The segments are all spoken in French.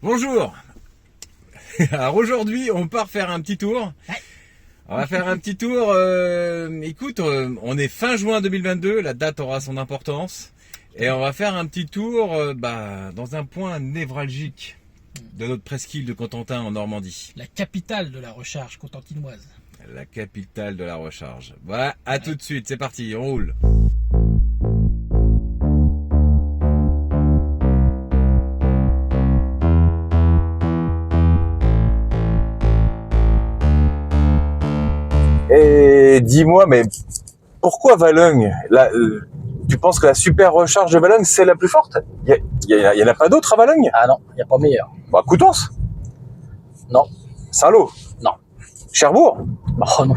Bonjour. Alors aujourd'hui, on part faire un petit tour. On va faire un petit tour. Écoute, on est fin juin 2022, la date aura son importance. Et on va faire un petit tour dans un point névralgique de notre presqu'île de Cotentin en Normandie. La capitale de la recharge contentinoise. La capitale de la recharge. Voilà, à tout de suite, c'est parti, on roule. Et dis-moi, mais pourquoi Valogne là, tu penses que la super recharge de Valogne, c'est la plus forte? Il y en a pas d'autres à Valogne? Ah non, il n'y a pas meilleur. Bah, Coutances? Non. Saint-Lô? Non. Cherbourg? Oh non.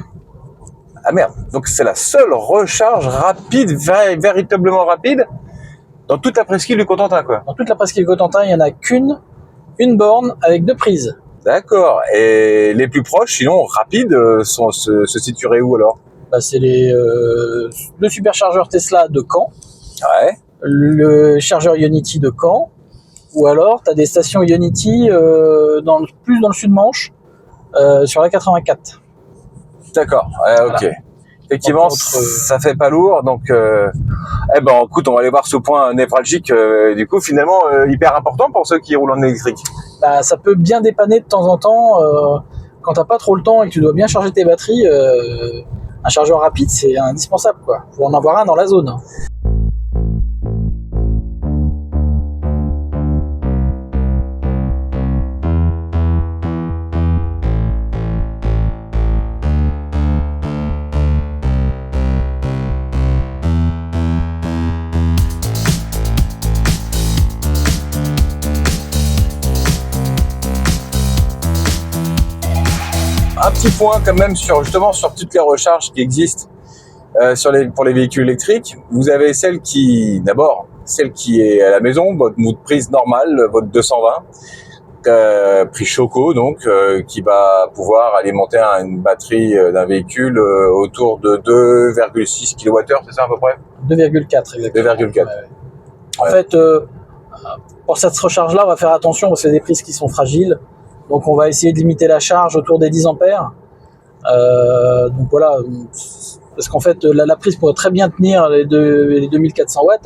Ah merde, donc c'est la seule recharge rapide, véritablement rapide, dans toute la presqu'île du Cotentin, quoi. Dans toute la presqu'île Cotentin, il n'y en a une borne avec 2 prises. D'accord. Et les plus proches, sinon rapides, se situeraient où alors? C'est le superchargeur Tesla de Caen, Ouais. le chargeur Ionity de Caen, ou alors tu as des stations Ionity plus dans le sud-Manche, sur la 84. D'accord, ouais, ok. Voilà. Effectivement, ça fait pas lourd, donc écoute, on va aller voir ce point névralgique, du coup, finalement, hyper important pour ceux qui roulent en électrique. Ça peut bien dépanner de temps en temps, quand t'as pas trop le temps et que tu dois bien charger tes batteries, un chargeur rapide c'est indispensable, quoi. Faut en avoir un dans la zone. Un petit point quand même sur toutes les recharges qui existent pour les véhicules électriques. Vous avez celle qui est à la maison, votre prise normale, votre 220, prise Choco, donc qui va pouvoir alimenter une batterie d'un véhicule autour de 2,6 kWh, c'est ça à peu près? 2,4 exactement. 2,4. Ouais. En fait, pour cette recharge-là, on va faire attention parce que c'est des prises qui sont fragiles. Donc on va essayer de limiter la charge autour des 10 ampères. Donc voilà, parce qu'en fait la prise pourrait très bien tenir les 2400 watts,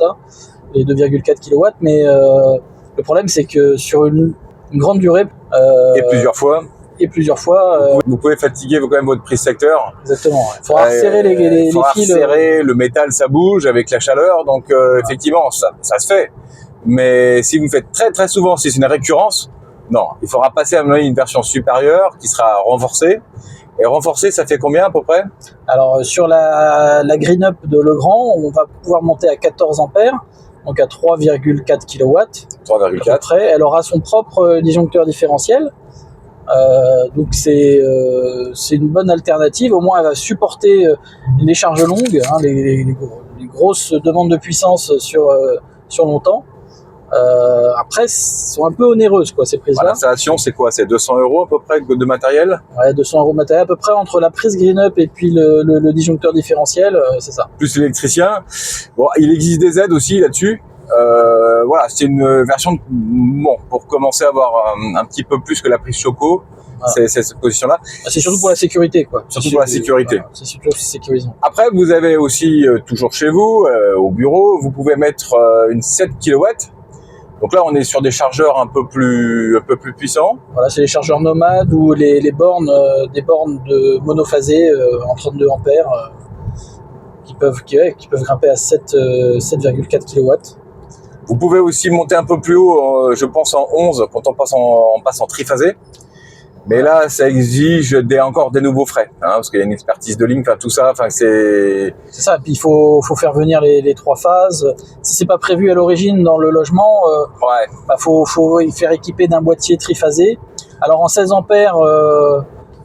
les 2,4 kW, mais le problème c'est que sur une grande durée Et plusieurs fois, vous pouvez fatiguer quand même votre prise secteur. Exactement. Il faudra serrer les fils. Serrer, le métal ça bouge avec la chaleur, donc effectivement ça se fait. Mais si vous le faites très très souvent, si c'est une récurrence, non, il faudra passer à une version supérieure qui sera renforcée. Et renforcée, ça fait combien à peu près? Alors sur la Green Up de Legrand, on va pouvoir monter à 14 ampères, donc à 3,4 kW. 3,4. Elle aura son propre disjoncteur différentiel. Donc c'est une bonne alternative. Au moins, elle va supporter les charges longues, les grosses demandes de puissance sur longtemps. Après, sont un peu onéreuses, quoi, ces prises-là. L'installation, c'est quoi? C'est 200 € à peu près de matériel? Ouais, 200 € de matériel, à peu près entre la prise Green Up et puis le disjoncteur différentiel, c'est ça. Plus l'électricien. Bon, il existe des aides aussi là-dessus. Voilà, c'est une version pour commencer à avoir un petit peu plus que la prise Choco. Voilà. C'est cette position-là. C'est surtout pour la sécurité, quoi. Surtout pour la sécurité. Voilà, c'est surtout sécurisant. Après, vous avez aussi, toujours chez vous, au bureau, vous pouvez mettre une 7 kW. Donc là, on est sur des chargeurs un peu plus puissants. Voilà, c'est les chargeurs nomades ou des bornes de monophasé en 32 ampères qui peuvent grimper à 7,4 kW. Vous pouvez aussi monter un peu plus haut, je pense en 11 quand on passe en triphasé. Mais là, ça exige encore des nouveaux frais, parce qu'il y a une expertise de ligne, tout ça, c'est... C'est ça, puis il faut faire venir les 3 phases. Si c'est pas prévu à l'origine dans le logement, faut faire équiper d'un boîtier triphasé. Alors en 16 ampères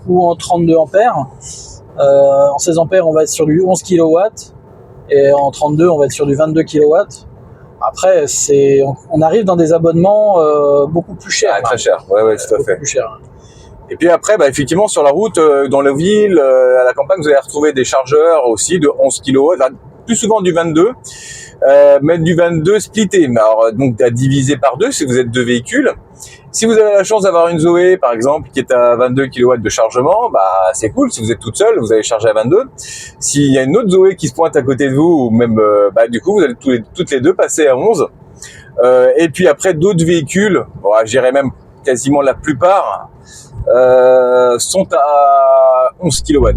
ou en 32 ampères, en 16 ampères, on va être sur du 11 kW, et en 32, on va être sur du 22 kW. Après, on arrive dans des abonnements beaucoup plus chers. Très cher, ouais, tout à fait. Plus cher. Et puis après, effectivement, sur la route, dans la ville, à la campagne, vous allez retrouver des chargeurs aussi de 11 kW, plus souvent du 22, mais du 22 splitté. Alors, donc, à diviser par 2 si vous êtes 2 véhicules. Si vous avez la chance d'avoir une Zoé, par exemple, qui est à 22 kW de chargement, bah c'est cool. Si vous êtes toute seule, vous allez charger à 22. S'il y a une autre Zoé qui se pointe à côté de vous, ou même, bah du coup, vous allez toutes les deux passer à 11. Et puis après, d'autres véhicules, bon, je dirais même quasiment la plupart, sont à 11 kW.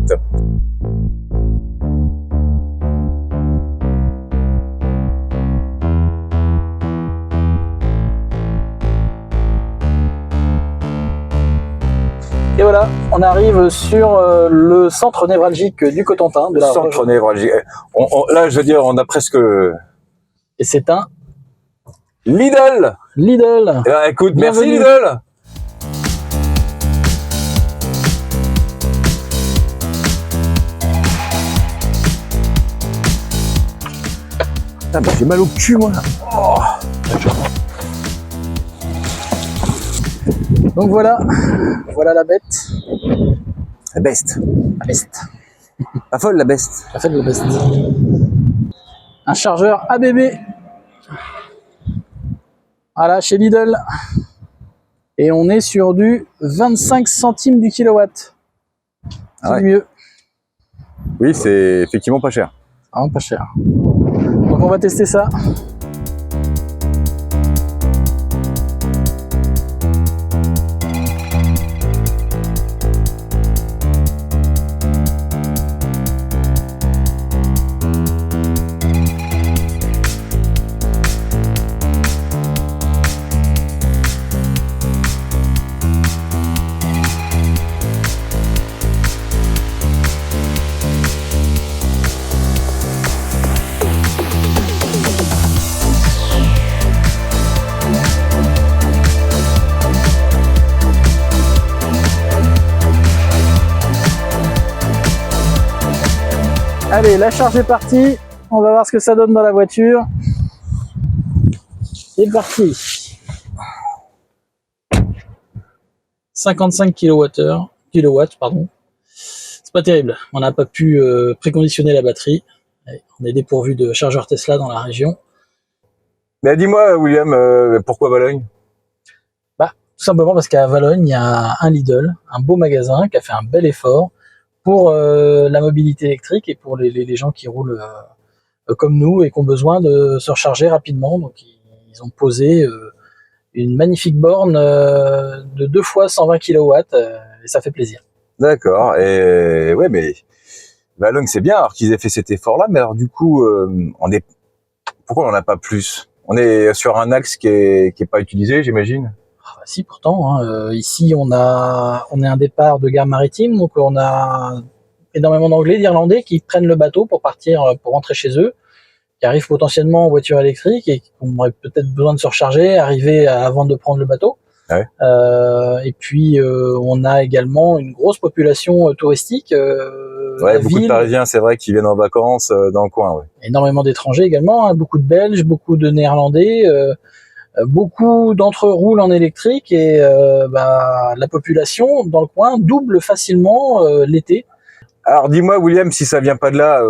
Et voilà, on arrive sur le centre névralgique du Cotentin. De la centre névralgique. Là, je veux dire, on a presque... Et c'est un... Lidl. Lidl. Eh ben, écoute, bienvenue. Merci Lidl. Ah bah, j'ai mal au cul, moi. Oh. Donc voilà la bête. La best. La best. La folle, la best. La fête de la best. Un chargeur ABB. Voilà, chez Lidl. Et on est sur du 25 centimes du kilowatt. C'est ouais. mieux. Oui, c'est effectivement pas cher. Vraiment pas cher. Donc on va tester ça. Allez, la charge est partie. On va voir ce que ça donne dans la voiture. C'est parti. 55 kilowatts, pardon. C'est pas terrible. On n'a pas pu préconditionner la batterie. On est dépourvu de chargeurs Tesla dans la région. Mais dis-moi, William, pourquoi Valogne? Bah, tout simplement parce qu'à Valogne, il y a un Lidl, un beau magasin qui a fait un bel effort pour la mobilité électrique et pour les gens qui roulent comme nous et qui ont besoin de se recharger rapidement. Donc ils ont posé une magnifique borne de 2 fois 120 kW et ça fait plaisir. D'accord. Et ouais, mais Valogne c'est bien alors qu'ils aient fait cet effort-là, mais alors du coup, pourquoi on n'en a pas plus? On est sur un axe qui est pas utilisé, j'imagine. Ah bah si, pourtant, hein, ici on est un départ de gare maritime, donc on a énormément d'Anglais, d'Irlandais qui prennent le bateau pour partir, pour rentrer chez eux, qui arrivent potentiellement en voiture électrique et qui auraient peut-être besoin de se recharger, arriver avant de prendre le bateau. Ouais. Et puis on a également une grosse population touristique. Ouais, beaucoup de Parisiens, c'est vrai, qui viennent en vacances dans le coin. Ouais. Énormément d'étrangers également, hein, beaucoup de Belges, beaucoup de Néerlandais. Beaucoup d'entre eux roulent en électrique et la population dans le coin double facilement l'été. Alors dis-moi, William, si ça vient pas de là,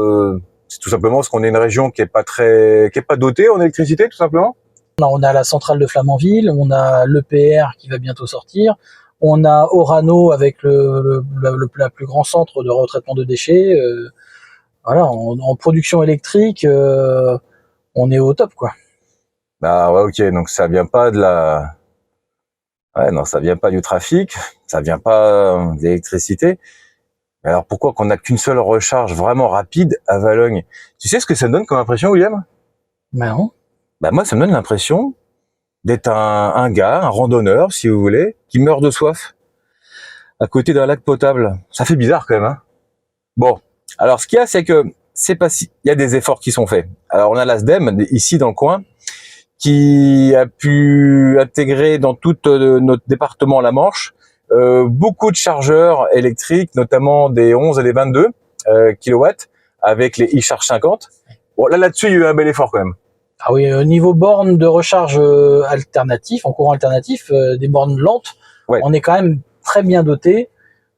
c'est tout simplement parce qu'on est une région qui est pas dotée en électricité, tout simplement. On a la centrale de Flamanville, on a l'EPR qui va bientôt sortir, on a Orano avec le plus grand centre de retraitement de déchets. Voilà, en production électrique, on est au top, quoi. Bah ouais, ok, donc ça vient pas de la... Ouais, non, ça vient pas du trafic, ça vient pas d'électricité. Alors pourquoi qu'on n'a qu'une seule recharge vraiment rapide à Valogne? Tu sais ce que ça me donne comme impression, William? Ben non. Bah moi, ça me donne l'impression d'être un gars, un randonneur, si vous voulez, qui meurt de soif à côté d'un lac potable. Ça fait bizarre quand même, hein. Bon, alors ce qu'il y a, c'est que c'est pas si... Il y a des efforts qui sont faits. Alors on a la SDEM, ici dans le coin, qui a pu intégrer dans tout notre département la Manche beaucoup de chargeurs électriques, notamment des 11 et des 22 kW, avec les eCharge 50. Bon, là-dessus, il y a eu un bel effort quand même. Ah oui, au niveau bornes de recharge alternatif, en courant alternatif, des bornes lentes, ouais. On est quand même très bien doté.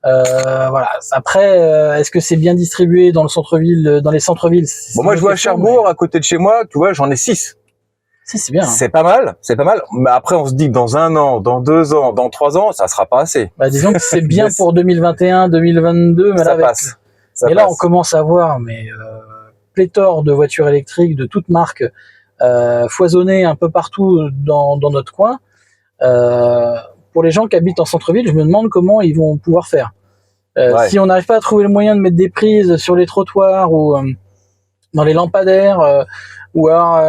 Voilà. Après, est-ce que c'est bien distribué dans le centre-ville, dans les centres-villes? Bon, moi, je vois à Cherbourg, à côté de chez moi, tu vois, j'en ai 6. C'est bien. Hein. C'est pas mal, c'est pas mal. Mais après, on se dit que dans 1 an, dans 2 ans, dans 3 ans, ça sera pas assez. Bah, disons que c'est bien pour 2021, 2022, mais ça là, passe. Et là, on commence à voir pléthore de voitures électriques de toutes marques foisonnées un peu partout dans notre coin. Pour les gens qui habitent en centre-ville, je me demande comment ils vont pouvoir faire. Si on n'arrive pas à trouver le moyen de mettre des prises sur les trottoirs ou dans les lampadaires, ou alors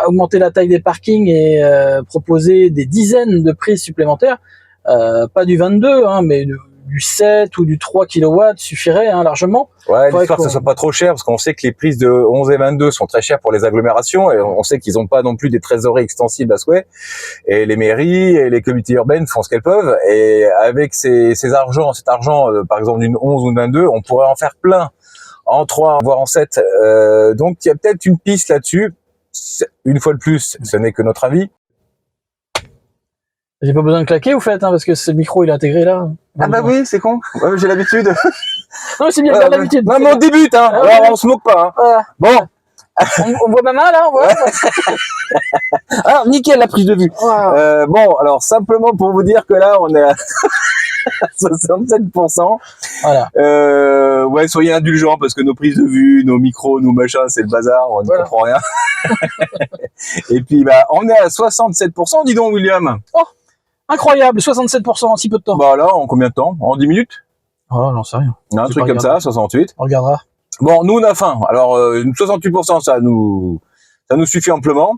augmenter la taille des parkings et proposer des dizaines de prises supplémentaires, pas du 22, hein, mais du 7 ou du 3 kW suffirait largement. Ouais, l'histoire que ça soit pas trop cher, parce qu'on sait que les prises de 11 et 22 sont très chères pour les agglomérations, et on sait qu'ils n'ont pas non plus des trésoreries extensibles à souhait, et les mairies et les communautés urbaines font ce qu'elles peuvent, et avec cet argent, par exemple d'une 11 ou d'une 22, on pourrait en faire plein, en 3, voire en 7, donc il y a peut-être une piste là-dessus. Une fois de plus, ce n'est que notre avis. J'ai pas besoin de claquer, vous faites, parce que ce micro il est intégré là. Ah bah oui, c'est con. Ouais, j'ai l'habitude. Non, c'est bien, j'ai l'habitude. Non, mais on débute, hein. Alors, on se moque pas, hein. Bon. On voit ma main là, on voit. Ah, nickel la prise de vue. Wow. Bon, alors simplement pour vous dire que là, on est à 67%. Voilà. Ouais, soyez indulgents parce que nos prises de vue, nos micros, nos machins, c'est le bazar, on ne comprend rien. Et puis, bah, on est à 67%, dis donc, William. Oh, incroyable, 67% en si peu de temps. Bah là, en combien de temps? En 10 minutes? Oh, j'en sais rien. Un truc comme ça, 68. On regardera. Bon, nous, on a faim. Alors, 68%, ça nous suffit amplement.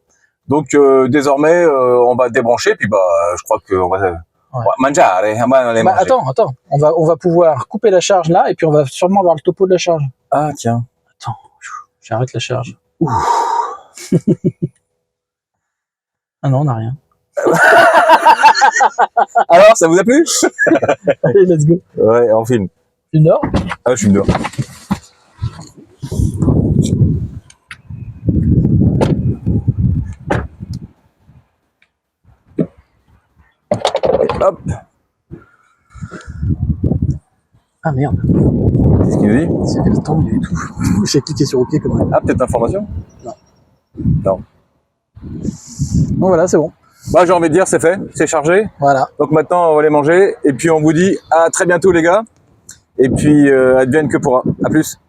Donc, désormais, on va débrancher, puis bah, je crois qu'on va... Ouais. Mangiare, bah, attends, on va pouvoir couper la charge là, et puis on va sûrement avoir le topo de la charge. Ah, tiens. Attends, j'arrête la charge. Ah non, on n'a rien. Alors, ça vous a plu? Allez, let's go. Ouais, on filme. Une heure? Ah, je suis dehors. Hop. Ah merde. Qu'est-ce qu'il nous dit? C'est le temps, il y a tout. J'ai cliqué sur OK comme ça. Ah, peut-être information? Non. Non. Bon voilà, c'est bon. Bah, j'ai envie de dire, c'est fait, c'est chargé. Voilà. Donc maintenant, on va les manger. Et puis, on vous dit à très bientôt, les gars. Et puis, advienne que pourra. À plus.